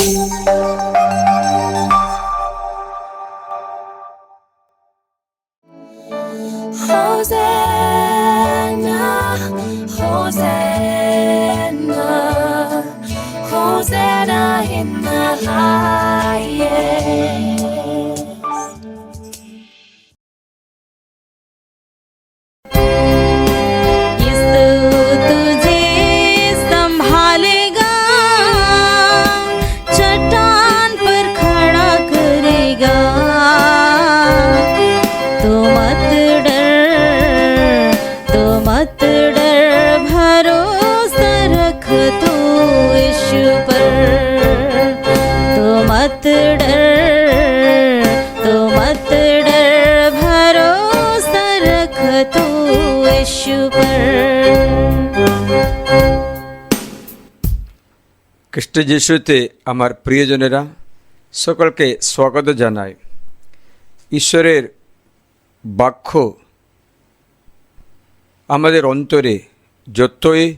Hosanna, Hosanna, Hosanna in the highest. यीशु तुझे संभालेगा, चट्टान पर खड़ा करेगा। तो मत डर, भरोसा रख तू यीशु पर। तो मत डर, भरोसा रख तू यीशु पर। খ্রিস্ট যিশুতে আমার প্রিয়জনেরা, সকলকে স্বাগত জানাই। ঈশ্বরের বাক্য আমাদের অন্তরে যতই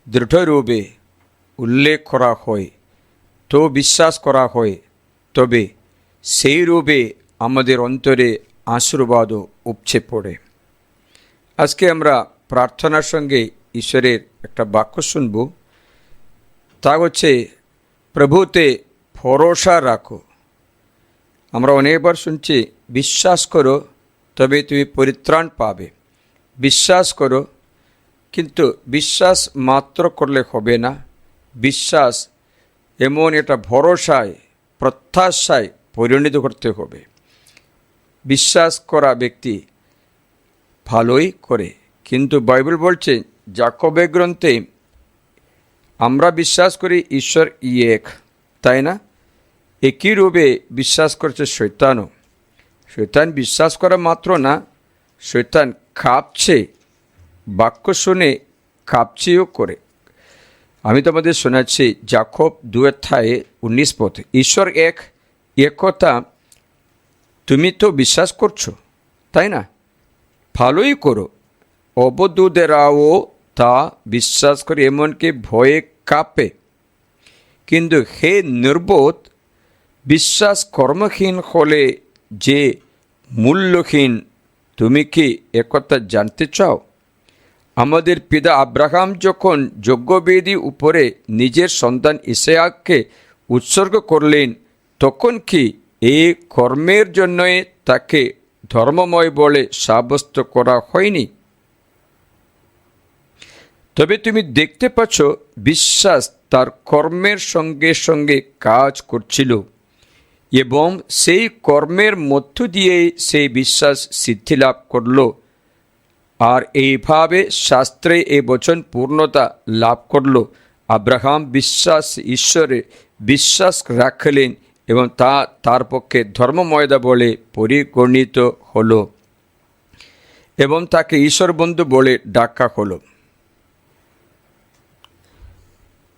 দৃঢ়রূপে উল্লেখ করা হয়, তো বিশ্বাস করা হয়, তবে সেই রূপে আমাদের অন্তরে আশীর্বাদও উপচে পড়ে। আজকে আমরা প্রার্থনার সঙ্গে ঈশ্বরের একটা বাক্য শুনব। তা হচ্ছে, প্রভুতে ভরসা রাখো। আমরা অনেকবার শুনছি, বিশ্বাস করো তবে তুমি পরিত্রাণ পাবে। বিশ্বাস করো, কিন্তু বিশ্বাস মাত্র করলে হবে না। বিশ্বাস এমন একটা ভরসায়, প্রত্যাশায় পরিণত করতে হবে। বিশ্বাস করা ব্যক্তি ভালোই করে, কিন্তু বাইবেল বলছে যাকোবের গ্রন্থে, আমরা বিশ্বাস করি ঈশ্বর এক, তাই না? একই রূপে বিশ্বাস করছে শয়তানও। শয়তান বিশ্বাস করা মাত্র না, শয়তান কাঁপছে, বাক্য শুনে কাঁপছেও করে। আমি তোমাদের শোনাচ্ছি যাকোব 2:19 ঈশ্বর এক, কথা তুমি তো বিশ্বাস করছো, তাই না? ভালোই করো। অবধূতেরাও তা বিশ্বাস করে, এমনকি ভয়ে কাঁপে। কিন্তু হে নির্বোধ, বিশ্বাস কর্মহীন হলে যে মূল্যহীন, তুমি কি একথা জানতে চাও? আমাদের পিতা আব্রাহাম যখন যজ্ঞবেদী উপরে নিজের সন্তান ইসহাককে উৎসর্গ করলেন, তখন কি এই কর্মের জন্যই তাকে ধর্মময় বলে সাব্যস্ত করা হয়নি? তবে তুমি দেখতে পাচ্ছ, বিশ্বাস তার কর্মের সঙ্গে সঙ্গে কাজ করছিল, এবং সেই কর্মের মধ্য দিয়েই সেই বিশ্বাস সিদ্ধি লাভ করল। আর এইভাবে শাস্ত্রে এই বচন পূর্ণতা লাভ করল। আব্রাহাম ঈশ্বরে বিশ্বাস রাখলেন, এবং তার পক্ষে ধর্মময়দা বলে পরিগণিত হল, এবং তাকে ঈশ্বর বন্ধু বলে ডাকা হলো।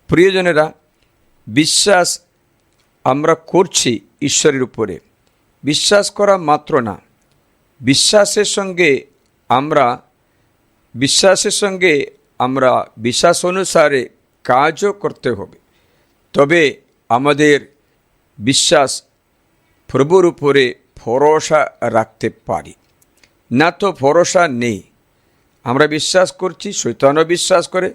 প্রিয়জনেরা, বিশ্বাস আমরা করছি ঈশ্বরের উপরে। বিশ্বাস করা মাত্র না, বিশ্বাসের সঙ্গে আমরা বিশ্বাস অনুসারে কাজও করতে হবে। তবে আমাদের বিশ্বাস প্রভুর উপরে ভরসা রাখতে পারি না, তো ভরসা নেই। আমরা বিশ্বাস করছি, শয়তানও বিশ্বাস করে।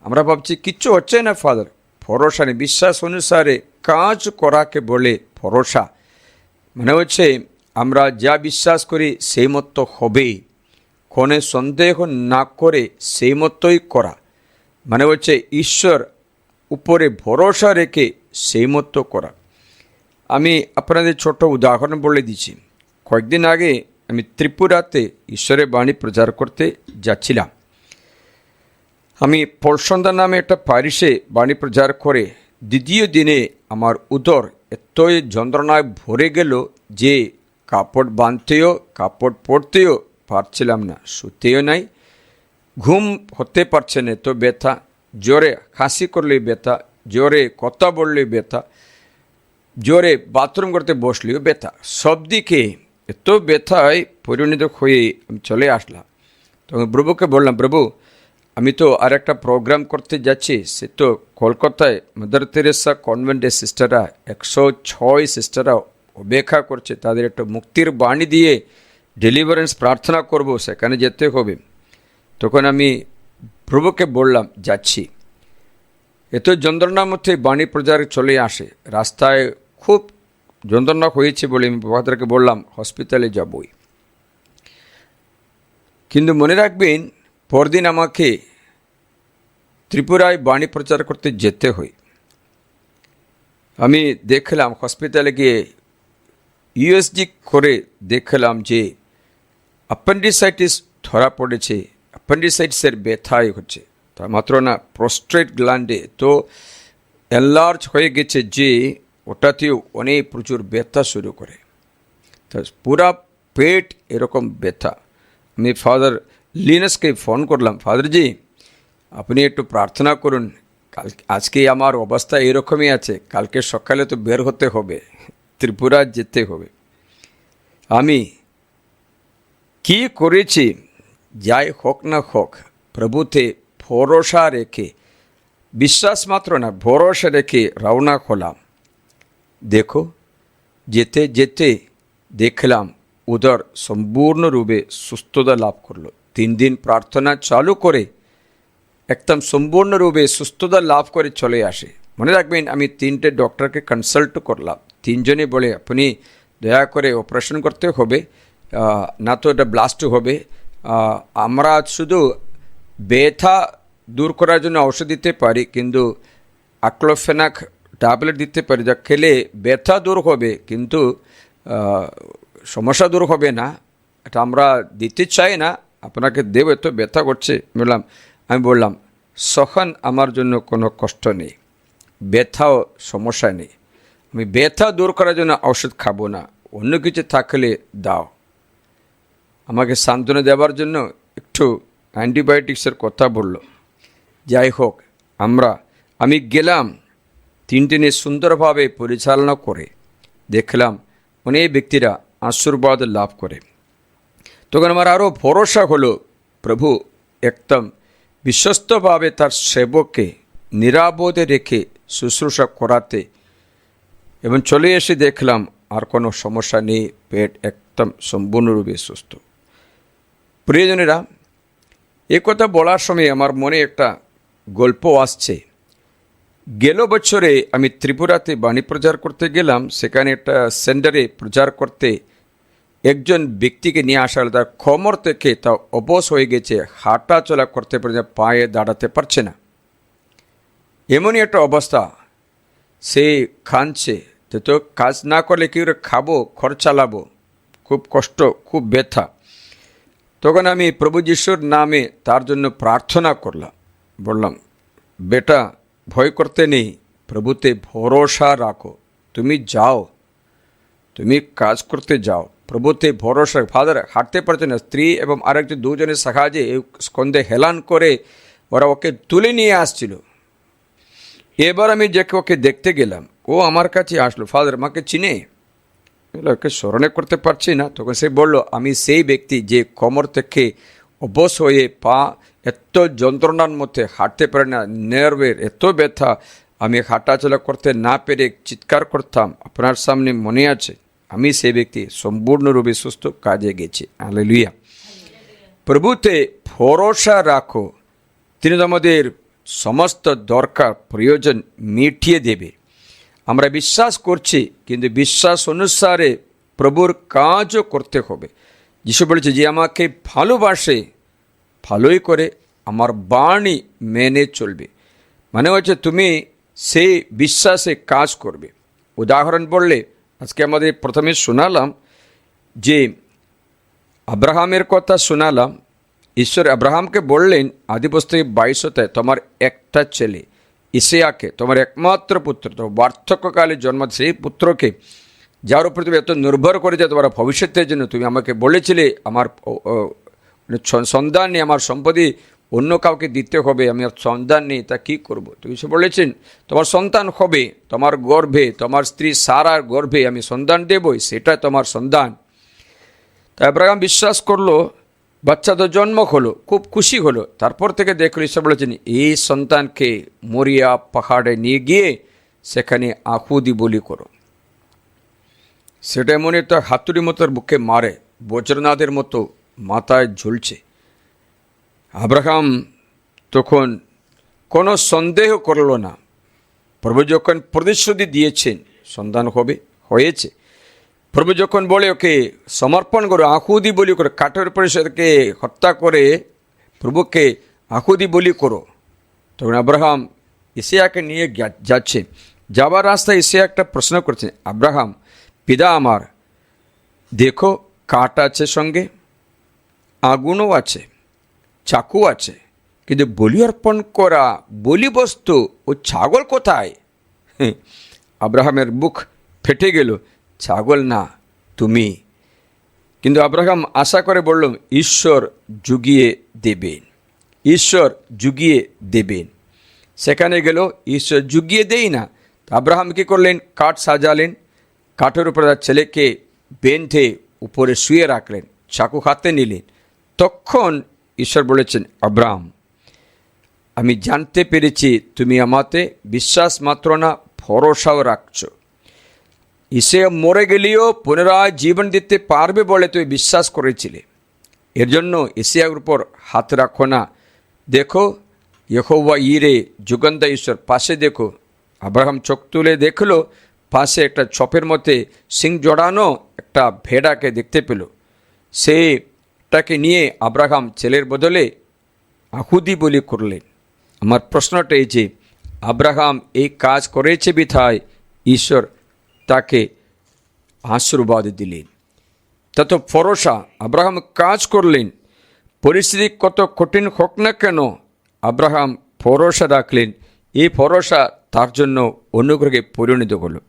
আমরা ভাবছি কিচ্ছু হচ্ছে না ফাদার, ভরসা নেই। বিশ্বাস অনুসারে কাজ করাকে বলে ভরসা। মানে হচ্ছে আমরা যা বিশ্বাস করি সেই মতো হবে, কোনো সন্দেহ না করে সেই মতোই করা। মানে হচ্ছে ঈশ্বর উপরে ভরসা রেখে সেই মতো করা। আমি আপনাদের ছোট উদাহরণ বলে দিচ্ছি। কয়েকদিন আগে আমি ত্রিপুরাতে ঈশ্বরের বাণী প্রচার করতে যাচ্ছিলাম। আমি পলসন্দা নামে একটা প্যারিশে বাণী প্রচার করে দ্বিতীয় দিনে আমার উদর এতই যন্ত্রণায় ভরে গেল যে কাপড় বাঁধতেও কাপড় পরতেও পারছিলাম না, শুতেও নাই, ঘুম হতে পারছে না। তো ব্যথা, জোরে হাসি করলেই ব্যথা, জোরে কথা বললেই ব্যথা, জোরে বাথরুম করতে বসলেও ব্যথা। সব দিকে এত ব্যথায় পরিণত হয়ে আমি চলে আসলাম। তো আমি প্রভুকে বললাম, প্রভু আমি তো আর একটা প্রোগ্রাম করতে যাচ্ছি, সে তো কলকাতায় মাদার তেরেসা কনভেন্টে সিস্টাররা 106 সিস্টাররা অপেক্ষা করছে, তাদের একটা মুক্তির বাণী দিয়ে ডেলিভারেন্স প্রার্থনা করব, সেখানে যেতে হবে। তখন আমি প্রভুকে বললাম যাচ্ছি। এত যন্ত্রণার মধ্যে বাণী প্রচার চলে আসে, রাস্তায় খুব যন্ত্রণা হয়েছে বলে আমি বাবাদেরকে বললাম হসপিটালে যাবই। কিন্তু মনে রাখবেন, পরদিন আমাকে ত্রিপুরায় বাণী প্রচার করতে যেতে হয়। আমি দেখলাম হসপিটালে গিয়ে ইউএসজি করে দেখলাম যে অ্যাপেন্ডিসাইটিস ধরা পড়েছে, অ্যাপেন্ডিসাইটিসের ব্যথাই হচ্ছে। তা মাত্র না, প্রস্ট্রেট গ্ল্যান্ডে তো এনলার্জ হয়ে গেছে যে ওটাতেও অনেক প্রচুর ব্যথা শুরু করে, তা পুরা পেট এরকম ব্যথা। আমি ফাদার লিনাসকে ফোন করলাম, ফাদারজি আপনি একটু প্রার্থনা করুন, আজকে আমার অবস্থা এরকমই আছে, কালকে সকালে তো বের হতে হবে, ত্রিপুরা যেতে হবে। আমি কি করেছি, যাই হোক না হোক প্রভুতে ভরসা রেখে, বিশ্বাস মাত্র না ভরসা রেখে রওনা হলাম। দেখো যেতে যেতে দেখলাম উদর সম্পূর্ণরূপে সুস্থতা লাভ করলো। 3 দিন প্রার্থনা চালু করে একদম সম্পূর্ণরূপে সুস্থতা লাভ করে চলে আসে। মনে রাখবেন, আমি 3টে ডক্টরকে কনসাল্ট করলাম, 3জনে বলে আপনি দয়া করে অপারেশন করতে হবে, না তো এটা ব্লাস্ট হবে। আমরা শুধু ব্যথা দূর করার জন্য ঔষধ দিতে পারি, কিন্তু আক্লোফেনাক ট্যাবলেট দিতে পারি, যা খেলে ব্যথা দূর হবে, কিন্তু সমস্যা দূর হবে না। এটা আমরা দিতে চাই না, আপনাকে দেব, এত ব্যথা করছে। আমি বললাম সখন আমার জন্য কোনো কষ্ট নেই, ব্যথাও সমস্যা নেই, আমি ব্যথা দূর করার জন্য ঔষধ খাবো না, অন্য কিছু থাকলে দাও। আমাকে সান্ত্বনা দেওয়ার জন্য একটু অ্যান্টিবায়োটিক্সের কথা বলল। যাই হোক, আমি গেলাম, 3 দিনে সুন্দরভাবে পরিচালনা করে দেখলাম অনেক ব্যক্তিরা আশীর্বাদ লাভ করে। তখন আমার আরও ভরসা হলো, প্রভু একদম বিশ্বস্তভাবে তার সেবককে নিরাপদে রেখে শুশ্রূষা করাতে, এবং চলে এসে দেখলাম আর কোনো সমস্যা নেই, পেট একদম সম্পূর্ণরূপে সুস্থ। প্রিয়জনেরা, এ কথা বলার সময় আমার মনে একটা গল্প আসছে। গেল বছরে আমি ত্রিপুরাতে বাণী প্রচার করতে গেলাম, সেখানে একটা সেন্টারে প্রচার করতে একজন ব্যক্তিকে নিয়ে আসা হলো। তার কোমর থেকে তা অবশ হয়ে গেছে, হাঁটা চলা করতে পারে না, পায়ে দাঁড়াতে পারছে না, এমনই একটা অবস্থা। সে খানছে, তো কাজ না করলে কী করে খাবো, খরচ চালাবো, খুব কষ্ট, খুব ব্যথা। তখন আমি প্রভু যিশুর নামে তার জন্য প্রার্থনা করলাম, বললাম বেটা ভয় করতে নেই, প্রভুতে ভরসা রাখো, তুমি যাও, তুমি কাজ করতে যাও, প্রভুতে ভরসা। ফাদার হাঁটতে পারছে না, স্ত্রী এবং আরেকজন 2জনের সাহায্যে স্কন্ধে হেলান করে ওরা ওকে তুলে নিয়ে আসছিল। এবার আমি ওকে দেখতে গেলাম, ও আমার কাছে আসলো, ফাদার আমাকে চিনে? ওকে স্মরণে করতে পারছি না। তখন সে বলল, আমি সেই ব্যক্তি যে কোমর থেকে অবশ হয়ে পা এত যন্ত্রণার মধ্যে হাঁটতে পারে না, নার্ভের এত ব্যথা, আমি হাঁটাচলা করতে না পেরে চিৎকার করতাম, আপনার সামনে মনে আছে? আমি সেই ব্যক্তি, সম্পূর্ণরূপে সুস্থ, কাজে গেছি। হালেলুয়া। প্রভুতে ভরসা রাখো, তিনি আমাদের সমস্ত দরকার প্রয়োজন মিটিয়ে দেবে। আমরা বিশ্বাস করছি, কিন্তু বিশ্বাস অনুসারে প্রভুর কাজও করতে হবে। যিশু বলেছে, যে আমাকে ভালোবাসে ভালোই করে আমার বাণী মেনে চলবে। মানে হচ্ছে তুমি সেই বিশ্বাসে কাজ করবে। উদাহরণ বললে, আজকে আমাদের প্রথমে শোনালাম যে আব্রাহামের কথা শোনালাম। ঈশ্বর আব্রাহামকে বললেন আদিপুস্তকে 22 তোমার একটা ছেলে ইসহাককে, তোমার একমাত্র পুত্র, তো বার্ধক্যকালে জন্ম সেই পুত্রকে, যার উপর তুমি এত নির্ভর করে যে তোমার ভবিষ্যতের জন্য তুমি আমাকে বলেছিলে আমার সন্তান নেই, আমার সম্পত্তি অন্য কাউকে দিতে হবে, আমি আর সন্তান নেই, তা কী করবো? তো ঈশ্বর বলেছেন তোমার সন্তান হবে, তোমার গর্ভে, তোমার স্ত্রী সারার গর্ভে আমি সন্তান দেবই, সেটা তোমার সন্তান। তা আব্রাহাম বিশ্বাস করলো, বাচ্চা তো জন্ম হলো, খুব খুশি হলো। তারপর থেকে দেখলো ঈশ্বর বলেছেন এই সন্তানকে মরিয়া পাহাড়ে নিয়ে গিয়ে সেখানে আহুতি বলি করো। সেটা মনে তো হাতুড়ি মতো বুকে মারে, বজ্রনাথের মতো মাথায় ঝুলছে। আব্রাহাম তখন কোনো সন্দেহ করল না। প্রভু যখন প্রতিশ্রুতি দিয়েছেন সন্তান হবে, হয়েছে। প্রভু যখন বলে ওকে সমর্পণ করো, আহুতি বলি করো, কাঠের উপরে সেটাকে হত্যা করে প্রভুকে আহুতি বলি করো, তখন আব্রাহাম ইসহাককে নিয়ে যাচ্ছে। যাবার রাস্তায় ইসহাক একটা প্রশ্ন করছেন, আব্রাহাম পিতা আমার, দেখো কাঠ আছে সঙ্গে, আগুনও আছে, চাকু আছে, কিন্তু বলি অর্পণ করা বলি বস্তু ও ছাগল কোথায়? আব্রাহামের বুক ফেটে গেল, ছাগল না তুমি। কিন্তু আব্রাহাম আশা করে বলল ঈশ্বর জুগিয়ে দেবেন, ঈশ্বর জুগিয়ে দেবেন। সেখানে গেল, ঈশ্বর জুগিয়ে দেই না। আব্রাহাম কী করলেন? কাঠ সাজালেন, কাঠের উপরে তার ছেলেকে বেঁধে উপরে শুয়ে রাখলেন, চাকু হাতে নিলেন। তখন ঈশ্বর বলেছেন, আব্রাহাম আমি জানতে পেরেছি তুমি আমাতে বিশ্বাস মাত্র না ভরসাও রাখছো। ইসহাক মরে গেলেও পুনরায় জীবন দিতে পারবে বলে তুমি বিশ্বাস করেছিলে। এর জন্য ইসহাকের উপর হাত রাখো না। দেখো ইহোবা ইরে যুগান্তর ঈশ্বর পাশে দেখো। আব্রাহাম চোখ তুলে দেখলো পাশে একটা চপের মধ্যে সিং জড়ানো একটা ভেড়াকে দেখতে পেল। সেটাকে নিয়ে আব্রাহাম ছেলের বদলে আহুতি বলি করলেন। আমার প্রশ্নটা এই যে আব্রাহাম এই কাজ করেছে বিধায় ঈশ্বর তাকে আশীর্বাদ দিলেন। তত ভরসা আব্রাহাম কাজ করলেন, পরিস্থিতি কত কঠিন হোক না কেন আব্রাহাম ভরসা রাখলেন। এই ভরসা তার জন্য অনুগ্রহে পরিণত হলো।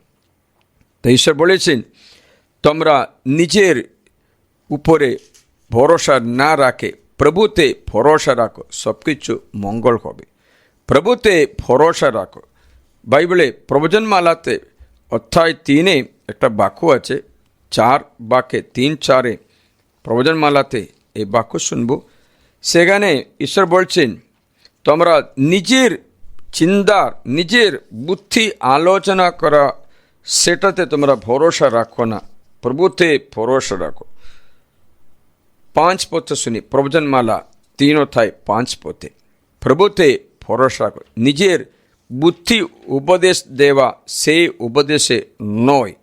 তাই ঈশ্বর বলেছেন তোমরা নিজের উপরে ভরসা না রাখে প্রভুতে ভরসা রাখো, সব কিছু মঙ্গল হবে। প্রভুতে ভরসা রাখো। বাইবেলে প্রবচনমালাতে অধ্যায় 3 একটা বাক্য আছে, 4 বাক্যে 3-4 প্রবচনমালাতে এই বাক্য শুনব। সেখানে ঈশ্বর বলছেন তোমরা নিজের চিন্তার, নিজের বুদ্ধি আলোচনা করা সেটাতে তোমরা ভরসা রাখো না, প্রভুতে ভরসা রাখো। 5 পথ শুনি, প্রবচনমালা 3:5 পথে প্রভুতে ভরসা রাখো। নিজের বুদ্ধি উপদেশ দেওয়া সেই উপদেশে নয়,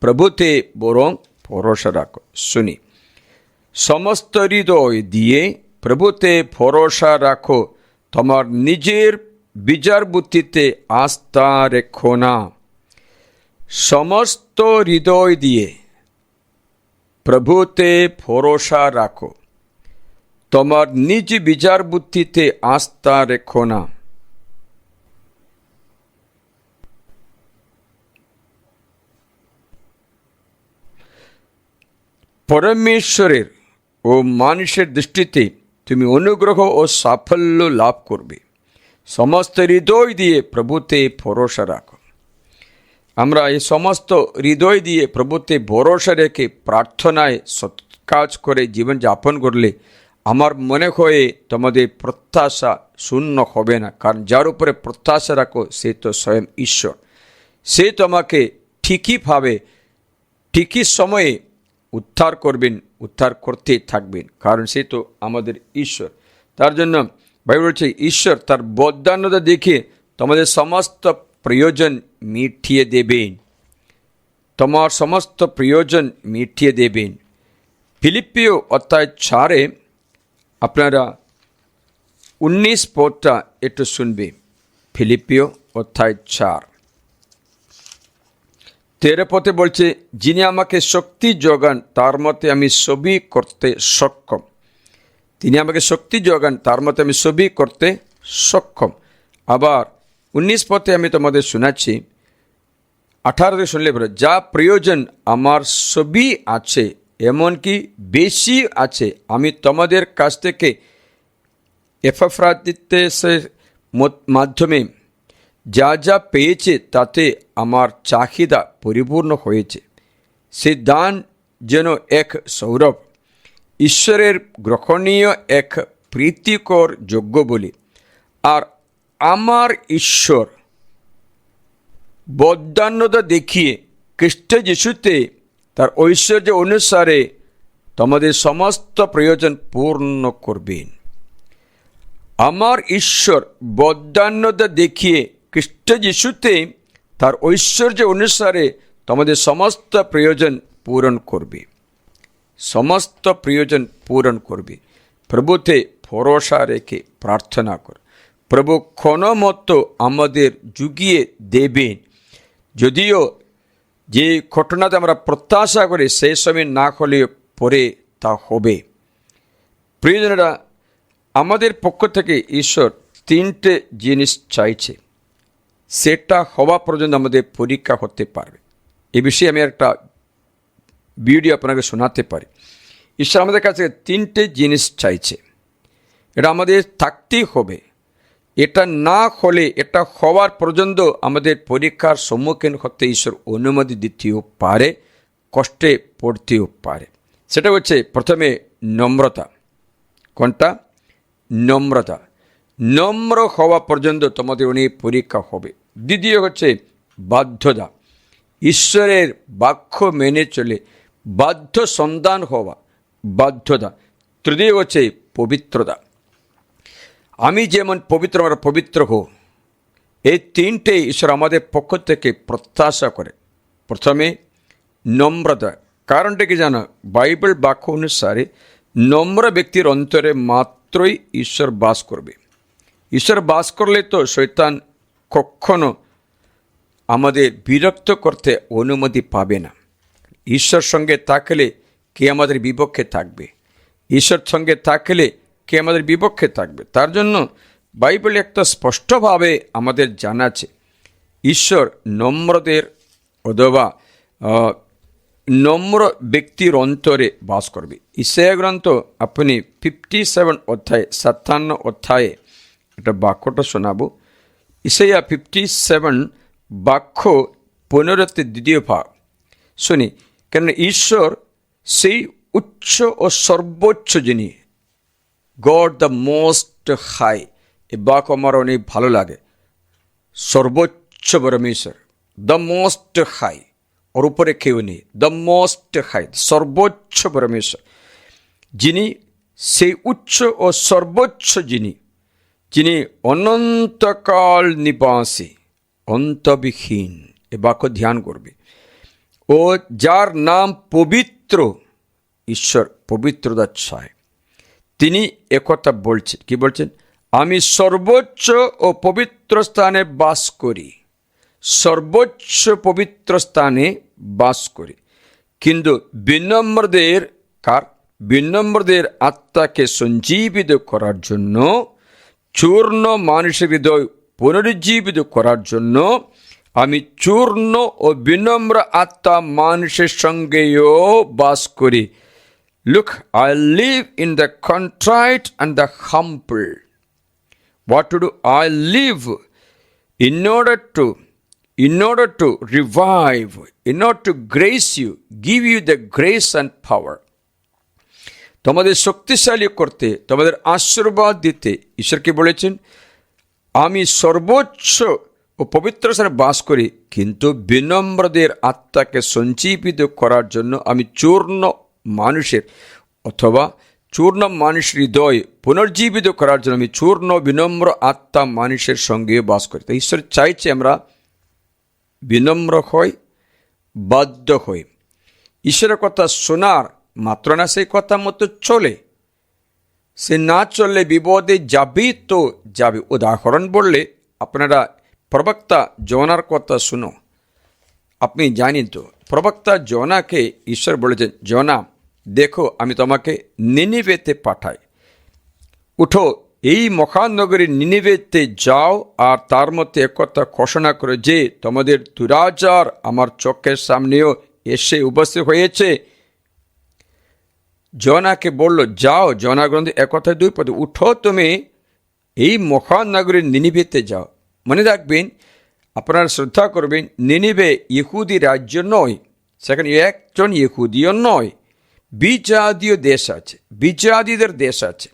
প্রভুতে বরং ভরসা রাখো। শুনি, সমস্ত হৃদয় দিয়ে প্রভুতে ভরসা রাখো, তোমার নিজের বিচার বুদ্ধিতে আস্থা রেখো না। সমস্ত হৃদয় দিয়ে প্রভুতে ভরসা রাখো, তোমার নিজ বিচার বুদ্ধিতে আস্থা রেখো না। পরমেশ্বরের ও মানুষের দৃষ্টিতে তুমি অনুগ্রহ ও সাফল্য লাভ করবে। সমস্ত হৃদয় দিয়ে প্রভুতে ভরসা রাখো। আমরা এই সমস্ত হৃদয় দিয়ে প্রভুতে ভরসা রেখে প্রার্থনায় সৎ কাজ করে জীবন যাপন করলে আমার মনে হয় তোমাদের প্রত্যাশা শূন্য হবে না। কারণ যার উপরে প্রত্যাশা রাখো সে তো স্বয়ং ঈশ্বর। সে তোমাকে ঠিকইভাবে ঠিকই সময়ে উদ্ধার করবেন, উদ্ধার করতে থাকবেন, কারণ সে তো আমাদের ঈশ্বর। তার জন্য বাইবেল বলছে ঈশ্বর তার বদান্যতা দেখে তোমাদের সমস্ত প্রয়োজন মিটিয়ে দেবেন, তোমার সমস্ত প্রয়োজন মিটিয়ে দেবেন। ফিলিপিও অধ্যায় 4 আপনারা 19 পদটা একটু শুনবে। ফিলিপিও অধ্যায় 4:13 পদে বলছে, যিনি আমাকে শক্তি যোগান তার মতে আমি সবই করতে সক্ষম। তিনি আমাকে শক্তি যোগান তার মতে আমি সবই করতে সক্ষম। আবার 19 পদে আমি তোমাদের শোনাচ্ছি, 18 শুনলে বলে, যা প্রয়োজন আমার সবই আছে, এমনকি বেশি আছে। আমি তোমাদের কাছ থেকে এপাফ্রদিতুসের মাধ্যমে যা যা পেয়েছে তাতে আমার চাহিদা পরিপূর্ণ হয়েছে। সে দান যেন এক সৌরভ, ঈশ্বরের গ্রহণীয় এক প্রীতিকর যোগ্য বলি। আর আমার ঈশ্বর বদান্যতা দেখিয়ে খ্রিস্ট যিশুতে তার ঐশ্বর্য অনুসারে তোমাদের সমস্ত প্রয়োজন পূর্ণ করবেন। আমার ঈশ্বর বদান্যতা দেখিয়ে খ্রিস্ট যিশুতে তার ঐশ্বর্য অনুসারে তোমাদের সমস্ত প্রয়োজন পূরণ করবে। সমস্ত প্রয়োজন পূরণ করবে। প্রভুতে ভরসা রেখে প্রার্থনা কর, প্রভু কোনো মতো আমাদের জুগিয়ে দেবেন। যদিও যে ঘটনাতে আমরা প্রত্যাশা করি সেই সময় না হলে পরে তা হবে। প্রিয়জনেরা, আমাদের পক্ষ থেকে ঈশ্বর তিনটে জিনিস চাইছে, সেটা হওয়া পর্যন্ত আমাদের পরীক্ষা হতে পারবে। এ বিষয়ে আমি একটা ভিডিও আপনাকে শোনাতে পারি। ঈশ্বর আমাদের কাছে তিনটে জিনিস চাইছে, এটা আমাদের থাকতেই হবে। এটা না হলে, এটা হওয়ার পর্যন্ত আমাদের পরীক্ষার সম্মুখীন হতে ঈশ্বর অনুমতি দিতেও পারে, কষ্টে পড়তেও পারে। সেটা হচ্ছে প্রথমে নম্রতা। কোনটা? নম্রতা। নম্র হওয়া পর্যন্ত তোমাদের উনি পরীক্ষা হবে। দ্বিতীয় হচ্ছে বাধ্যতা, ঈশ্বরের বাক্য মেনে চলে বাধ্য সন্তান হওয়া, বাধ্যতা। তৃতীয় হচ্ছে পবিত্রতা, আমি যেমন পবিত্র আমরা পবিত্র হও। এই তিনটে ঈশ্বর আমাদের পক্ষ থেকে প্রত্যাশা করে। প্রথমে নম্রতা। কারণটা কি জানো? বাইবেল বাক্য অনুসারে নম্র ব্যক্তির অন্তরে মাত্রই ঈশ্বর বাস করবে। ঈশ্বর বাস করলে তো শয়তান কখনো আমাদের বিরক্ত করতে অনুমতি পাবে না। ঈশ্বর সঙ্গে থাকলে কে আমাদের বিপক্ষে থাকবে? ঈশ্বর সঙ্গে থাকলে কে আমাদের বিপক্ষে থাকবে? তার জন্য বাইবেলে একটা স্পষ্টভাবে আমাদের জানা আছে, ঈশ্বর নম্রদের অথবা নম্র ব্যক্তির অন্তরে বাস করবে। ইসাইয়া গ্রন্থ আপনি 57 অধ্যায়ে 57 অধ্যায়ে এটা বাক্যটা শোনাবো। ইসাইয়া 57 বাক্য 15 দ্বিতীয় ভাগ শুনি। কেন ঈশ্বর সেই উচ্চ ও সর্বোচ্চ যিনি, গড দ্য মোস্ট হাই। এ বাক্য আমার অনেক ভালো লাগে। সর্বোচ্চ পরমেশ্বর, দ্য মোস্ট হাই, ওর উপরে কেউ নেই। দ্য মোস্ট হাই, সর্বোচ্চ পরমেশ্বর যিনি, সেই উচ্চ ও সর্বোচ্চ যিনি, যিনি অনন্তকাল নিবাসী, অন্তবিহীন। এ বাক্য ধ্যান করবে। ও যার নাম পবিত্র, ঈশ্বর পবিত্রতা চায়। তিনি একথা বলছেন, কি বলছেন? আমি সর্বোচ্চ ও পবিত্র স্থানে বাস করি, সর্বোচ্চ পবিত্র স্থানে বাস করি। কিন্তু বিনম্রদের, কার? বিনম্রদের আত্মাকে সঞ্জীবিত করার জন্য, চূর্ণ মানুষের হৃদয় পুনরুজ্জীবিত করার জন্য আমি চূর্ণ ও বিনম্র আত্মা মানুষের সঙ্গেও বাস করি। Look, I live in the contrite and the humble. What to do? I live in order to revive, in order to grace you, give you the grace and power. তোমাদের শক্তিশালী করতে, তোমাদের আশীর্বাদ দিতে ঈশ্বরকে বলেছেন, আমি সর্বোচ্চ ও পবিত্র স্থানে বাস করি, কিন্তু বিনম্রদের আত্মাকে সঞ্জীবিত করার জন্য আমি চূর্ণ মানুষের অথবা চূর্ণ মানুষের হৃদয় পুনর্জীবিত করার জন্য আমি চূর্ণ বিনম্র আত্মা মানুষের সঙ্গে বাস করি। তাই ঈশ্বর চাইছে আমরা বিনম্র হই, বাধ্য হই। ঈশ্বরের কথা শোনার মাত্র না সেই কথা মতো চলে। সে না চললে বিপদে যাবেই তো যাবে। উদাহরণ বললে আপনারা প্রবক্তা জোনার কথা শুনো। আপনি জানেন তো, প্রবক্তা জোনাকে ঈশ্বর বলেছেন, জোনা দেখো আমি তোমাকে নিনিভেতে পাঠাই, উঠো এই মহানগরী নিনিভেতে যাও, আর তার মধ্যে একথা ঘোষণা করে যে তোমাদের দুরাচার আমার চোখের সামনেও এসে উপস্থিত হয়েছে। জোনাকে বলল যাও, জোনা গ্রন্থে একথা 2 পদে, উঠো তুমি এই মহানগরী নিনিভেতে যাও। মনে রাখবেন, আপনারা শ্রদ্ধা করবেন, নিনিভে ইহুদি রাজ্য নয়, সেখানে একজন ইহুদিও নয়, বিজাতীয় দেশ আছে, বিজাতীয়দের দেশ আছে।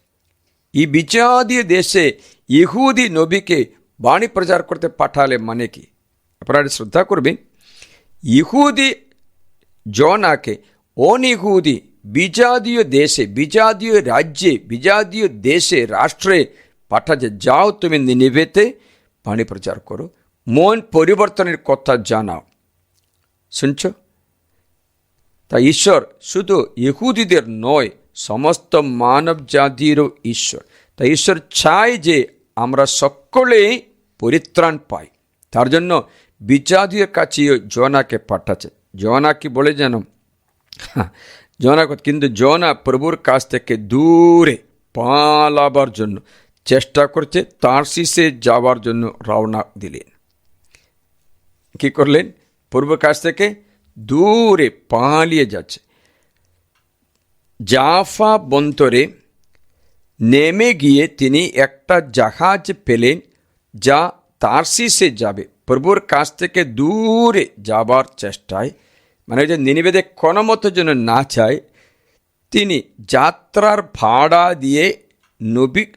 এই বিজাতীয় দেশে ইহুদি নবীকে বাণী প্রচার করতে পাঠালে মানে কি? আপনারা শ্রদ্ধা করবেন, ইহুদি জনাকে অনিহুদি বিজাতীয় দেশে, বিজাতীয় রাজ্যে, বিজাতীয় দেশে, রাষ্ট্রে পাঠাচ্ছে, যাও তুমি নিনিভেতে বাণী প্রচার করো, মন পরিবর্তনের কথা জানাও। শুনছ? তাই ঈশ্বর শুধু ইহুদিদের নয়, সমস্ত মানব জাতিরও ঈশ্বর। তাই ঈশ্বর চায় যে আমরা সকলেই পরিত্রাণ পাই। তার জন্য বিজাতীয় কাছে জনাকে পাঠাচ্ছে। জনা কি বলে যেন, জনা কিন্তু জনা প্রভুর কাছ থেকে দূরে পালাবার জন্য চেষ্টা করছে, তার্সিসে যাওয়ার জন্য রওনা দিলেন। কি করলেন? প্রভুর কাছ থেকে দূরে পালিয়ে যাচ্ছে। জাফা বন্দরে নেমে গিয়ে তিনি একটা জাহাজ পেলেন যা তার্সিসে যাবে। প্রভুর কাছ থেকে দূরে যাবার চেষ্টায়, মানে যে নিনিবেতে কোনো মতো যেন না চায়, তিনি যাত্রার ভাড়া দিয়ে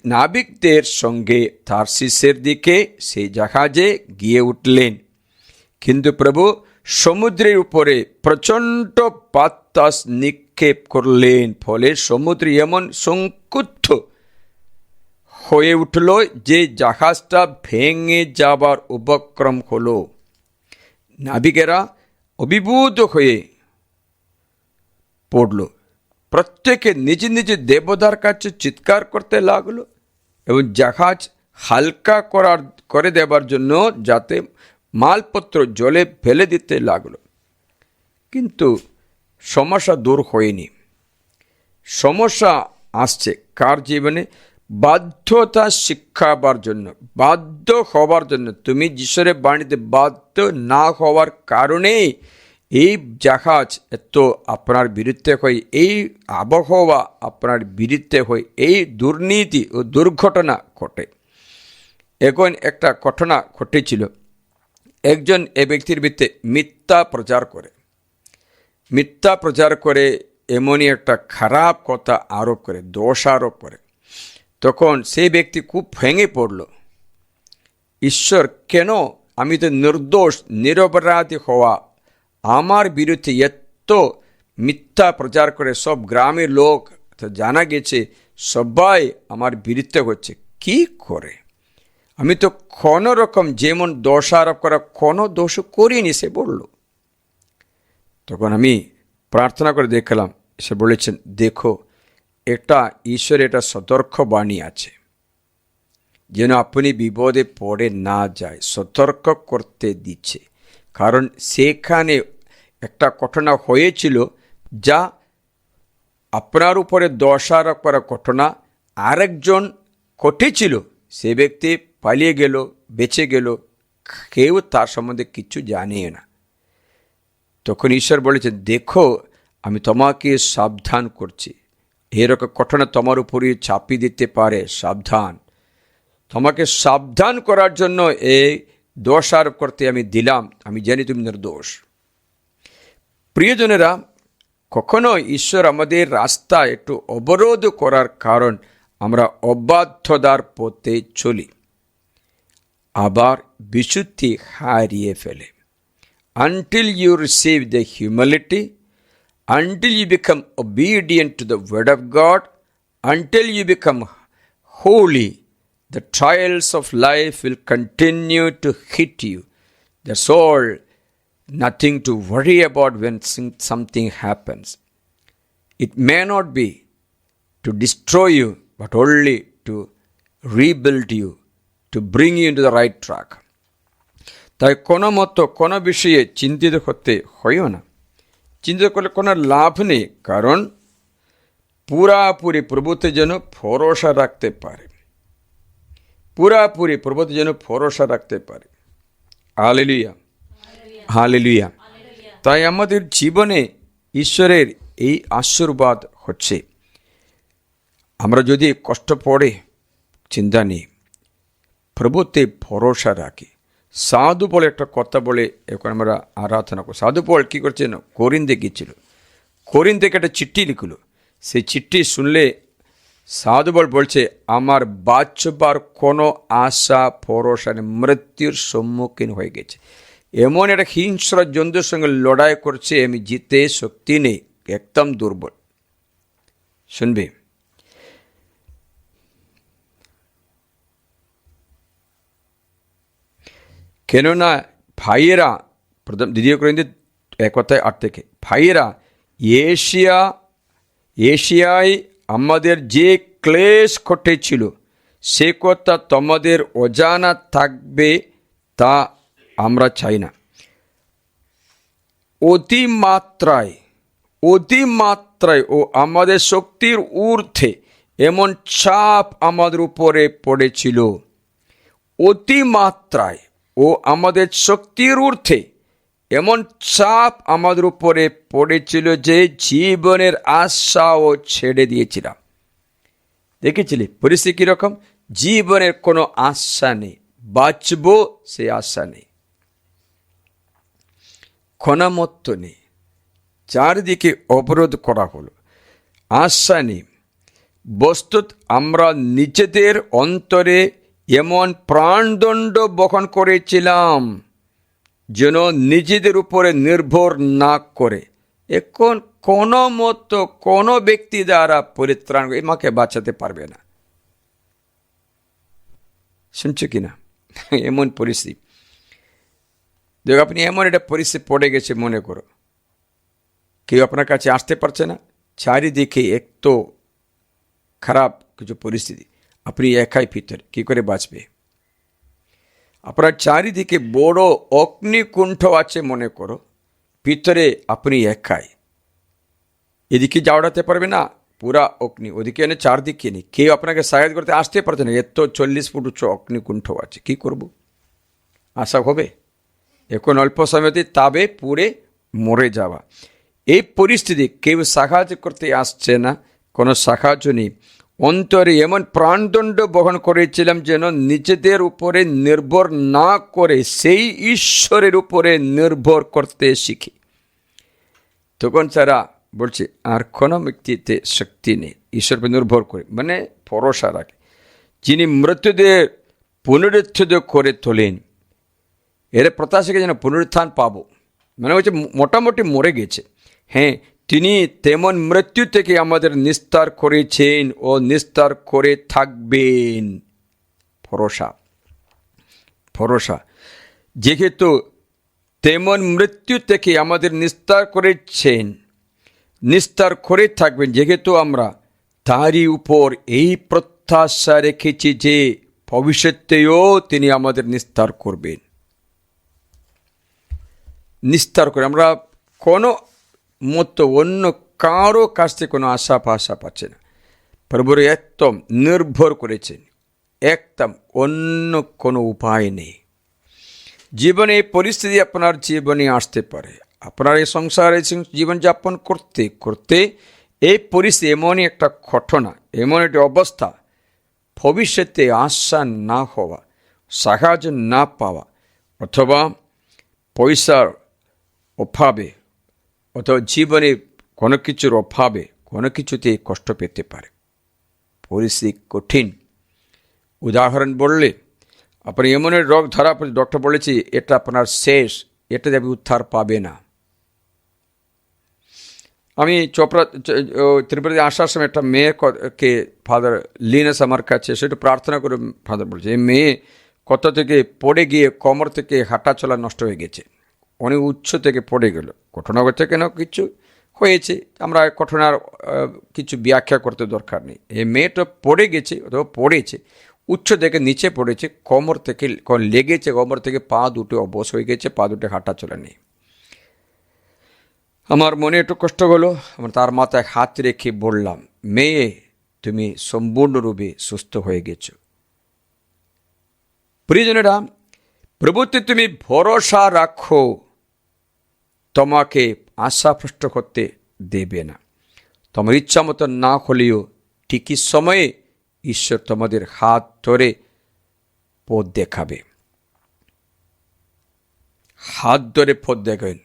নাবিকদের সঙ্গে তার্সিসের দিকে সেই জাহাজে গিয়ে উঠলেন। কিন্তু প্রভু সমুদ্রের উপরে প্রচণ্ড বাতাস নিক্ষেপ করলেন, ফলে সমুদ্র এমন সংকুচিত হয়ে উঠল যে জাহাজটা ভেঙে যাবার উপক্রম হলো। নাবিকেরা অভিভূত হয়ে পড়ল, প্রত্যেকে নিজ নিজ দেবতার কাছে চিৎকার করতে লাগলো এবং জাহাজ হালকা করে দেবার জন্য যাতে মালপত্র জলে ফেলে দিতে লাগলো। কিন্তু সমস্যা দূর হয়নি। সমস্যা আসছে কার জীবনে? বাধ্যতা শিক্ষাবার জন্য, বাধ্য হওয়ার জন্য। তুমি ঈশ্বরের বাণীতে বাধ্য না হওয়ার কারণে এই জাহাজ এত আপনার বিরুদ্ধে হয়, এই আবহাওয়া আপনার বিরুদ্ধে হয়, এই দুর্নীতি ও দুর্ঘটনা ঘটে। এখন একটা ঘটনা ঘটেছিল। একজন এ ব্যক্তির বিরুদ্ধে মিথ্যা প্রচার করে এমনই একটা খারাপ কথা আরোপ করে, দোষ আরোপ করে। তখন সেই ব্যক্তি খুব ভেঙে পড়ল। ঈশ্বর কেন, আমি তো নির্দোষ, নিরপরাধী হওয়া, আমার বিরুদ্ধে এত মিথ্যা প্রচার করে সব গ্রামের লোক তো জানা গেছে সবাই আমার বিরুদ্ধে হচ্ছে, কি করে? আমি তো কোনো রকম যেমন দোষারোপ করা কোনো দোষ করিনি, সে বলল। তখন আমি প্রার্থনা করে দেখলাম, সে বলেছেন, দেখো এটা ঈশ্বরের একটা সতর্ক বাণী আছে, যেন আপনি বিপদে পড়ে না যায়, সতর্ক করতে দিচ্ছে। কারণ সেখানে একটা ঘটনা হয়েছিল যা আপনার উপরে দোষারোপ করা ঘটনা আরেকজন ঘটেছিল, সে ব্যক্তি পালিয়ে গেল, বেঁচে গেল, কেউ তার সম্বন্ধে কিছু জানে না। তখন ঈশ্বর বলেছেন, দেখো আমি তোমাকে সাবধান করছি, এরকম ঘটনা তোমার উপরে চাপিয়ে দিতে পারে, সাবধান। তোমাকে সাবধান করার জন্য এই দোষারোপ করতে আমি দিলাম, আমি জানি তুমি নির্দোষ। প্রিয়জনেরা, কখনো ঈশ্বর আমাদের রাস্তা একটু অবরোধ করার কারণ আমরা অবাধ্যতার পথে চলি, আবার বিশুদ্ধি হারিয়ে ফেলে। Until you receive the humility, until you become obedient to the word of God, until you become holy, the trials of life will continue to hit you. That's all. Nothing to worry about when something happens. It may not be to destroy you, but only to rebuild you, to bring you into the right track. তাই কোনো মতো কোনো বিষয়ে চিন্তিত করতে হইও না। চিন্তা করলে কোনো লাভ নেই, কারণ পুরাপুরি প্রভুতে যেন ভরসা রাখতে পারে, পুরাপুরি প্রভুতে যেন ভরসা রাখতে পারে। Hallelujah, hallelujah. তাই আমাদের জীবনে ঈশ্বরের এই আশীর্বাদ হচ্ছে, আমরা যদি কষ্ট পড়ে চিন্তা নেই, প্রভুতে ভরসা রাখি। সাধু বলে একটা কথা বলে এখন আমরা আরাধনা করি। সাধু পল কী করছেন? করিন্থে গিয়েছিল। করিন থেকে একটা চিঠি লিখলো। সেই চিঠি শুনলে সাধুবল বলছে, আমার বাঁচবার কোনো আশা ভরসা নেই, মৃত্যুর সম্মুখীন হয়ে গেছে। এমন একটা হিংস্র জন্তুর সঙ্গে লড়াই করছে, আমি জিতে শক্তি নেই, একদম দুর্বল। শুনবে, কেননা ভাইয়েরা, প্রথম 2 করিন্থী 1:8 থেকে, ভাইয়েরা এশিয়ায় আমাদের যে ক্লেশ ঘটেছিল সে কথা তোমাদের অজানা থাকবে তা আমরা চাই না। অতিমাত্রায় ও আমাদের শক্তির ঊর্ধ্বে এমন চাপ আমাদের উপরে পড়েছিল। অতিমাত্রায় ও আমাদের শক্তির ঊর্ধ্বে এমন চাপ আমাদের উপরে পড়েছিল যে জীবনের আশাও ছেড়ে দিয়েছিলাম। দেখেছিলি পরিস্থিতি কীরকম? জীবনের কোনো আশা নেই, বাঁচব সে আশা নেই, ক্ষণামত্ব নেই, চারিদিকে অবরোধ করা হলো, আশা নেই। বস্তুত আমরা নিজেদের অন্তরে এমন প্রাণদণ্ড বহন করেছিলাম যেন নিজেদের উপরে নির্ভর না করে। এখন কোনো মতো কোনো ব্যক্তি দ্বারা পরিত্রাণ আমাকে বাঁচাতে পারবে না। শুনছো কি না? এমন পরিস্থিতি। দেখো, আপনি এমন একটা পরিস্থিতি পড়ে গেছে, মনে করো কেউ আপনার কাছে আসতে পারছে না, চারিদিকে এত খারাপ কিছু পরিস্থিতি, আপনি একাই ভিতরে, কী করে বাঁচবে? আপনার চারিদিকে বড় অগ্নিকুণ্ঠ আছে, মনে করো ভিতরে আপনি একাই, এদিকে যাওয়াতে পারবে না, পুরা অগ্নি, ওদিকে এনে চারদিকে নেই, কেউ আপনাকে সাহায্য করতে আসতে পারছে না, এত 40 ফুট উচ্চ অগ্নিকুণ্ঠ আছে, কি করব? আশা হবে এখন অল্প সময়তে তাবে পুড়ে মরে যাওয়া। এই পরিস্থিতি কেউ সাহায্য করতে আসছে না, কোনো সাহায্য নেই। অন্তরে এমন প্রাণদণ্ড বহন করেছিলাম যেন নিজেদের উপরে নির্ভর না করে সেই ঈশ্বরের উপরে নির্ভর করতে শিখি। তখন তারা বলছে আর কোনো ব্যক্তিতে শক্তি নেই, ঈশ্বর উপর নির্ভর করে, মানে ভরসা রাখে, যিনি মৃত্যুদের পুনরুত্থিত করে তোলেন। এর প্রত্যাশাকে যেন পুনরুত্থান পাবো, মানে হচ্ছে মোটামুটি মরে গেছে, হ্যাঁ তিনি তেমন মৃত্যু থেকে আমাদের নিস্তার করেছেন ও নিস্তার করে থাকবেন। ভরসা যেহেতু তেমন মৃত্যু থেকে আমাদের নিস্তার করেছেন, নিস্তার করে থাকবেন, যেহেতু আমরা তারই উপর এই প্রত্যাশা রেখেছি যে ভবিষ্যতেও তিনি আমাদের নিস্তার করবেন। নিস্তার করে আমরা কোনো মতো অন্য কারো কাছ থেকে কোনো আশা পাচ্ছে না, প্রভুর একদম নির্ভর করেছেন, একদম অন্য কোনো উপায় নেই। জীবনে এই পরিস্থিতি আপনার জীবনে আসতে পারে, আপনার এই সংসারে জীবনযাপন করতে করতে এই পরিস্থিতি, এমনই একটা ঘটনা, এমন একটি অবস্থা, ভবিষ্যতে আশা না হওয়া, সাহায্য না পাওয়া, অথবা পয়সার অভাবে, অথবা জীবনে কোনো কিছুর অভাবে কোনো কিছুতে কষ্ট পেতে পারে। পরিস্থিতি কঠিন। উদাহরণ বললে, আপনি এমন রোগ ধরা পড়ে, ডক্টর বলেছে এটা আপনার শেষ, এটা যাবে, উদ্ধার পাবে না। আমি ত্রিপুরাতে আসার সময় একটা মেয়েকে ফাদার লিনাস আমার কাছে সেটা প্রার্থনা করে ফাদার বলছে, এই মেয়ে কত থেকে পড়ে গিয়ে কোমর থেকে হাঁটা চলা নষ্ট হয়ে গেছে, অনেক উচ্চ থেকে পড়ে গেল, ঘটনা ঘটছে কেন কিছু হয়েছে, আমরা ঘটনার কিছু ব্যাখ্যা করতে দরকার নেই। এই মেয়েটা পড়ে গেছে অথবা পড়েছে, উচ্চ থেকে নিচে পড়েছে, কোমর থেকে লেগেছে, কোমর থেকে পা দুটো অবশ হয়ে গেছে, পা দুটো হাঁটা চলা নেই। আমার মনে একটু কষ্ট হলো, আমার তার মাথায় হাত রেখে বললাম, মেয়ে তুমি সম্পূর্ণরূপে সুস্থ হয়ে গেছো। প্রিয়জনেরা, প্রভুতে তুমি ভরসা রাখো, তোমাকে আশাভ্রষ্ট করতে দেবে না। তোমার ইচ্ছা মতো না হলেও ঠিকই সময়ে ঈশ্বর তোমাদের হাত ধরে পথ দেখাবে, হাত ধরে পথ দেখাবেন।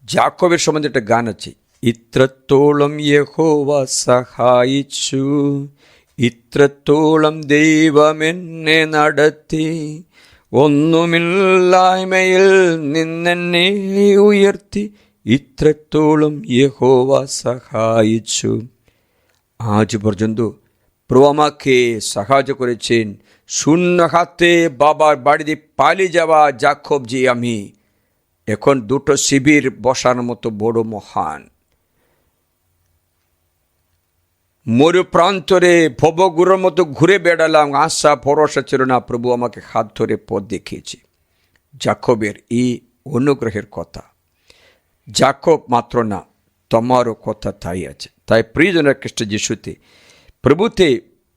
ജാക്കോബിന്റെ সম্বন্ধে একটা গান আছে, ഇത്രത്തോളം യഹോവ സഹായിച്ചു, ഇത്രത്തോളം ദൈവം എന്നെ നടത്തി, ഒന്നുമില്ലായ്മയിൽ നിന്നെന്നെ ഉയർത്തി, ইত্রത്തോളം ইয়েহোবা সাহায্য। আজ পর্যন্ত প্রভু আমাকে সাহায্য করেছেন। শূন্য হাতে বাবার বাড়িতে পালিয়ে যাওয়া যাকব যে আমি এখন দুটো শিবির বসার মতো বড় মহান। মরু প্রান্তরে ভবগুরুর মতো ঘুরে বেড়ালাম, আশা ভরসা ছিল না, প্রভু আমাকে হাত ধরে পথ দেখিয়েছে। যাকবের এই অনুগ্রহের কথা যাকব মাত্র না, তোমারও কথা তাই আছে। তাই প্রিয়জনের খ্রিস্ট যিশুতে প্রভুতে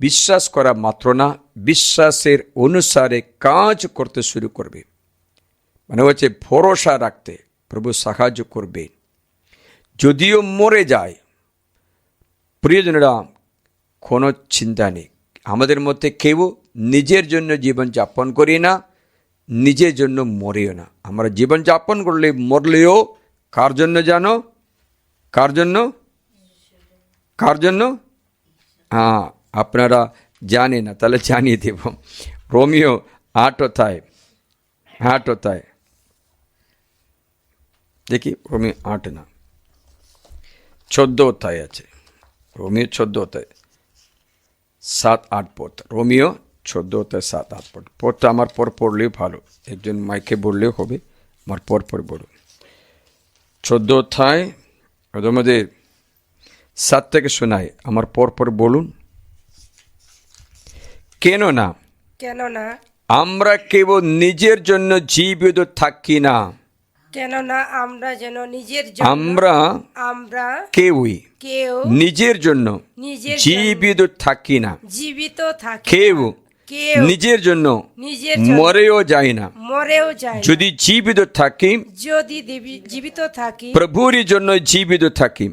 বিশ্বাস করা মাত্র না, বিশ্বাসের অনুসারে কাজ করতে শুরু করবে, মানে হচ্ছে ভরসা রাখতে প্রভু সাহায্য করবে। যদিও মরে যায়, প্রিয়জনেরা কোনো চিন্তা নেই। আমাদের মধ্যে কেউ নিজের জন্য জীবন যাপন করি না, নিজের জন্য মরেও না। আমরা জীবন যাপন করলে মরলেও কার জন্য জানো? কার জন্য? কার জন্য? হ্যাঁ, আপনারা জানে না, তাহলে জানিয়ে দেব। রোমিও 8 দেখি, রোমিও 8 না 14 আছে, রোমিও 14 7-8 পদ, রোমিও 14 7-8 পদ। পদটা আমার পর পড়লেও ভালো, একজন মাইকে বললেও হবে, আমার পর বলুন। 14 তোমাদের 7 থেকে শোনায়, আমার পর বলুন। কেননা আমরা কেবল নিজের জন্য জীবিত থাকি না, কেননা আমরা যেন নিজের জন্য আমরা কেউই নিজের জন্য জীবিত থাকি না, কেউ নিজের জন্য মরেও যায় না। যদি জীবিত থাকি প্রভুর জন্য জীবিত থাকি,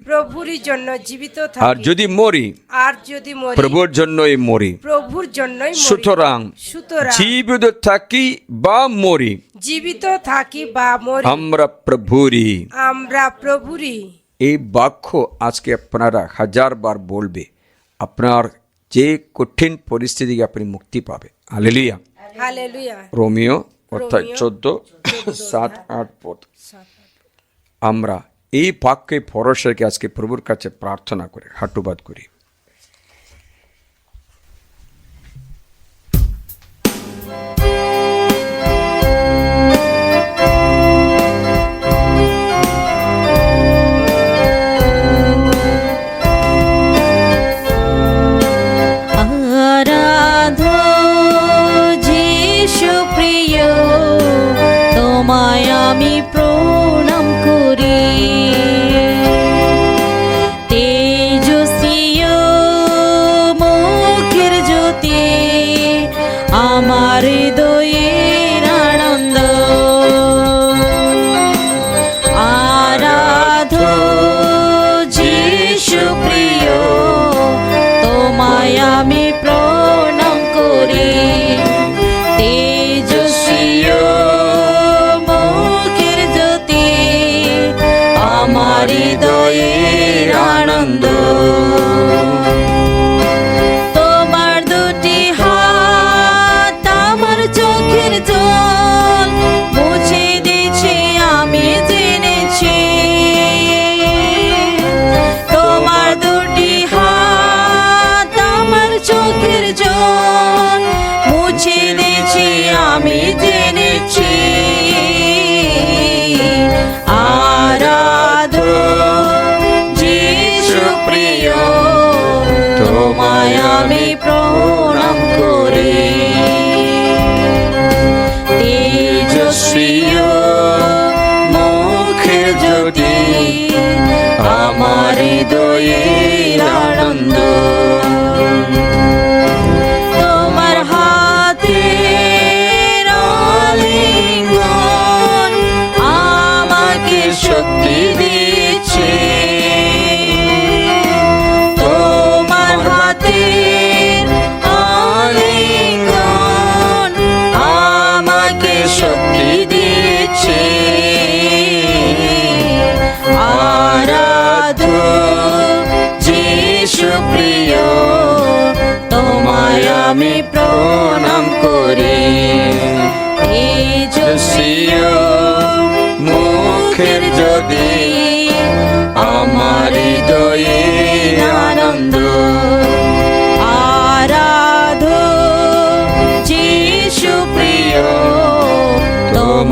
আর যদি মরি প্রভুর জন্যই মরি। সুতরাং জীবিত থাকি বা মরি, আমরা প্রভুরই। এই বাক্য আজকে আপনারা 1000বার বলবে, আপনার যে কঠিন পরিস্থিতি আপনি মুক্তি পাবে। হালেলুয়া, রোমিও অর্থাৎ 14-7-8 পদ। আমরা এই বাক্যে ভরসাকে আজকে প্রভুর কাছে প্রার্থনা করে হাঁটুবাদ করি। আমি প্রণাম করি, তেজস্বী মুখের জ্যোতি আমার হৃদয়ের আনন্দ। আরাধো যিশু প্রিয়, তোমায় আমি প্রণাম করি, তেজস্বী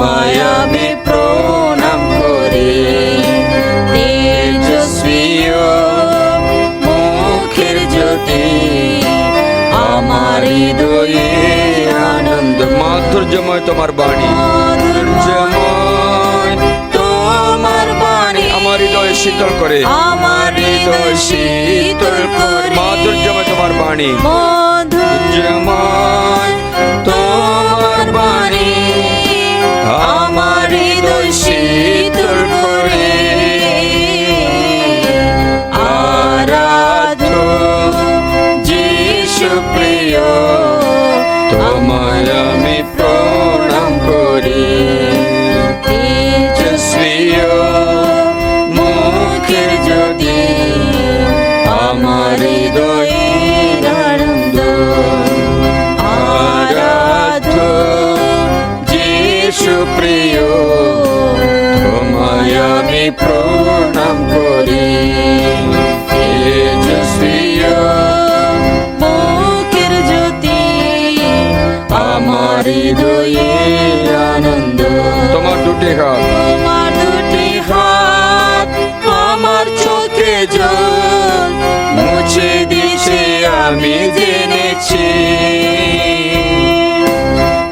তোমায় আমি প্রণাম করি। তেজস্বী ও মুখের জ্যোতি, আমার হৃদয়ে আনন্দ। মাধুর্যময় তোমার বাণী, মাধুর্যময় তোমার বাণী, আমার হৃদয় শীতল করে, আমার হৃদয় শীতল করে। মাধুর্যময় তোমার বাণী, মাধুর্যময় তোমার বাণী, আমার হৃদয় শীতল করে। আরাধ্য যিশু প্রিয়, তোমায় আমি প্রণাম করি। তেজস্বী ও মুখের জ্যোতি, আমার হৃদয়ে আনন্দ। আরাধ্য যিশু প্রিয়, তোমায় আমি প্রণাম করি। তেজস্বী ও মুখের জ্যোতি, আমার হৃদয়ে আনন্দ। তোমার দুটি হাত, তোমার দুটি হাত আমার চোখে জল মুছে দিছে, আমি জেনেছি।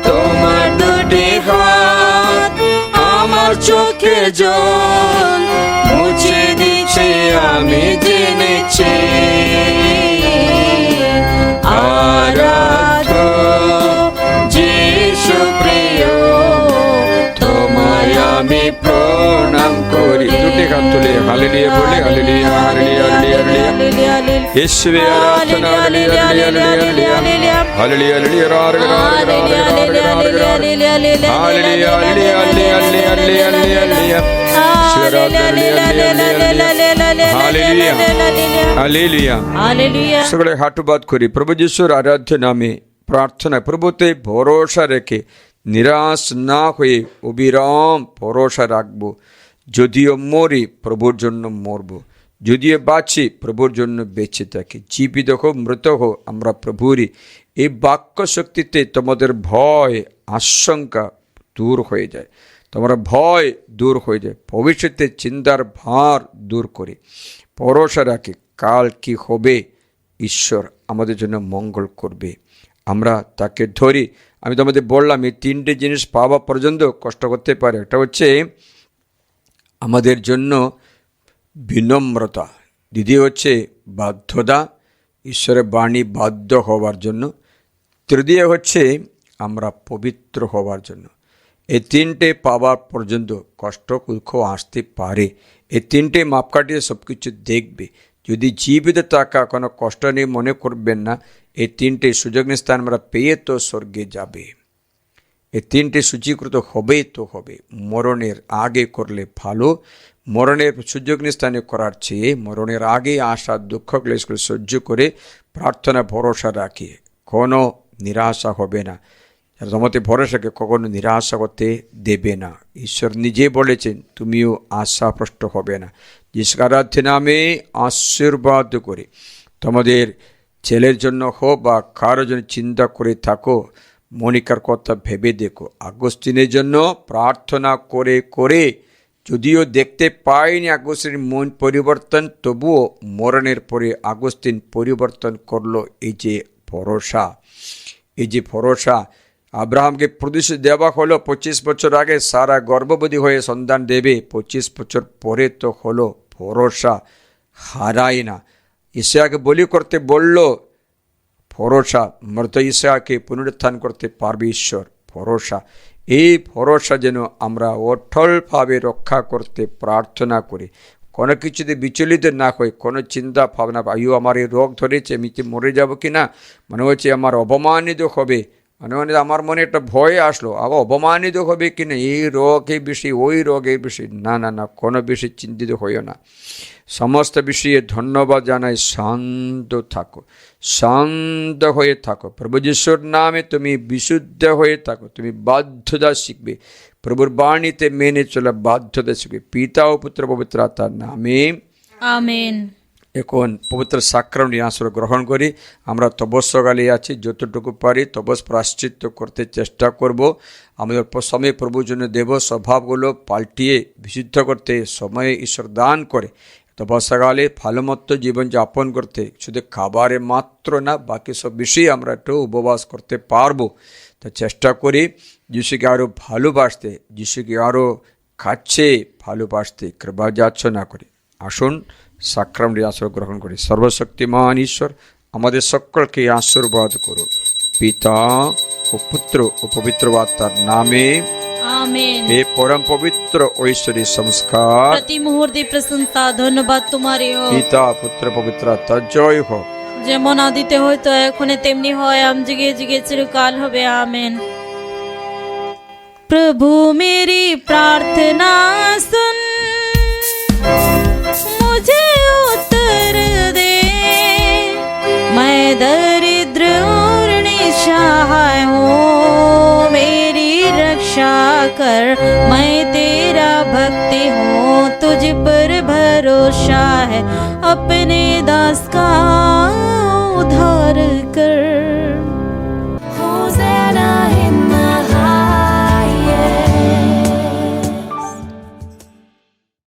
তোমার দুটি হাত আমার চোখে জল মুছে দিছে, আমি জেনেছি। আরাধ্য যিশু প্রিয়, তোমায় আমি প্রণাম করি। দুটি হাত তুলে হালেলুয়া বলে, হালেলুয়া হালেলুয়া হালেলুয়া হালেলুয়া। യേശുവേ ആരാധന, hallelujah hallelujah hallelujah hallelujah hallelujah hallelujah hallelujah. সকলে হাঁটুবাদ করি প্রভু যিশুর আরাধ্য নামে প্রার্থনা। প্রভুতে ভরসা রেখে নিরাশ না হয়ে অবিরাম ভরসা রাখবো। যদিও মরি, প্রভুর জন্য মরব। যদিও বাঁচি, প্রভুর জন্য বেঁচে থাকি। জীবিত হোক মৃত হোক, আমরা প্রভুরই। এই বাক্য শক্তিতে তোমাদের ভয় আশঙ্কা দূর হয়ে যায়, তোমার ভয় দূর হয়ে যায়, ভবিষ্যতের চিন্তার ভার দূর করে ভরসা রাখি। কাল কি হবে, ঈশ্বর আমাদের জন্য মঙ্গল করবে, আমরা তাকে ধরি। আমি তোমাদের বললাম এই তিনটে জিনিস পাওয়া পর্যন্ত কষ্ট করতে পারে। একটা হচ্ছে আমাদের জন্য বিনম্রতা, দ্বিতীয় হচ্ছে বাধ্যতা, ঈশ্বরের বাণী বাধ্য হওয়ার জন্য, তৃতীয় হচ্ছে আমরা পবিত্র হওয়ার জন্য। এই তিনটে পাওয়ার পর্যন্ত কষ্ট দুঃখ আসতে পারে। এই তিনটে মাপকাঠিতে সব কিছু দেখবে। যদি জীবিত থাকা কোনো কষ্ট নেই মনে করবেন না। এই তিনটে সুযোগ স্থান আমরা পেয়ে তো স্বর্গে যাবে। এই তিনটে সূচীকৃত হবেই তো হবে। মরণের আগে করলে ভালো, মরণের সুযোগ স্থানে করার চেয়ে মরণের আগে আসা দুঃখ ক্লেশগুলো সহ্য করে প্রার্থনা ভরসা রাখি, কোনো নিরাশা হবে না। তোমাদের ভরসাকে কখনো নিরাশা করতে দেবে না। ঈশ্বর নিজে বলেছেন তুমিও আশাপ্রষ্ট হবে না। যিশুর আরাধ্য নামে আশীর্বাদ করে তোমাদের ছেলের জন্য হোক বা কারোর জন্য চিন্তা করে থাকো, মনিকার কথা ভেবে দেখো। আগস্তিনের জন্য প্রার্থনা করে করে যদিও দেখতে পাইনি আগস্তিনের মন পরিবর্তন, তবুও মরণের পরে আগস্তিন পরিবর্তন করলো। এই যে ভরসা, এই যে ভরসা। আব্রাহামকে প্রতিশ্রুতি দেওয়া হলো 25 বছর আগে সারা গর্ভবতী হয়ে সন্তান দেবে। 25 বছর পরে তো হলো। ভরসা হারায় না। ইসাকে বলি করতে বলল, ভরসা। মৃত ইসাকে পুনরুত্থান করতে পারবে ঈশ্বর। ভরসা, এই ভরসা যেন আমরা অটলভাবে রক্ষা করতে প্রার্থনা করি। কোনো কিছুতে বিচলিত না হয়ে, কোনো চিন্তা ভাবনা, আয়ু আমার এই রোগ ধরেছে, আমি কি মরে যাব কি না, মনে হচ্ছে আমার অপমানিত হবে, মানে আমার মনে একটা ভয় আসলো, আবার অপমানিত হবে কি না, এই রোগে বেশি ওই রোগে বেশি, না না না, কোনো বেশি চিন্তিত হইও না। সমস্ত বিষয়ে ধন্যবাদ জানাই। শান্ত থাকো, শান্ত হয়ে থাকো। প্রভু যিশুর নামে তুমি বিশুদ্ধ হয়ে থাকো। তুমি বাধ্যতা শিখবে, প্রভুর বাণীতে মেনে চলা বাধ্যতা শিখবে। পিতা ও পুত্র পবিত্র আত্মার নামে আমেন। এখন পবিত্র সাক্রামেন্ট আসরে গ্রহণ করি। আমরা তপস্যাকালে আছি, যতটুকু পারি তপস প্রায়শ্চিত্ত করতে চেষ্টা করব। আমাদের সময় প্রভুর জন্য দেব, স্বভাবগুলো পাল্টিয়ে বিশুদ্ধ করতে সময়ে ঈশ্বর দান করে তপস্যাকালে ভালোমতো জীবনযাপন করতে, শুধু খাবারে মাত্র না, বাকি সব বিষয়ে আমরা একটু উপবাস করতে পারবো। তো চেষ্টা করি যিশুকে আরও ভালোবাসতে, যিশুকে আরও কাছে ভালোবাসতে, কৃপা যাচনা করি। আসুন সাক্রামেন্টের আশীর্বাদ গ্রহণ করি। সর্বশক্তিমান ঈশ্বর আমাদের সকলকে আশীর্বাদ করুন, পিতা ও পুত্র ও পবিত্র আত্মার নামে আমেন। হে পরম পবিত্র ঐশ্বরী সংস্কার, প্রতি মুহূর্তে প্রশংসা ধন্যবাদ তোমারই হোক, পিতা পুত্র পবিত্র আত্মা জয় হোক। যেমন আদিতে হয়তো এখনে তেমনি হয়, আম যুগে যুগে চিরকাল হবে। আমেন। प्रभु मेरी प्रार्थना सुन, मुझे उत्तर दे, मैं दरिद्र और निसहाय हूँ, मेरी रक्षा कर, मैं तेरी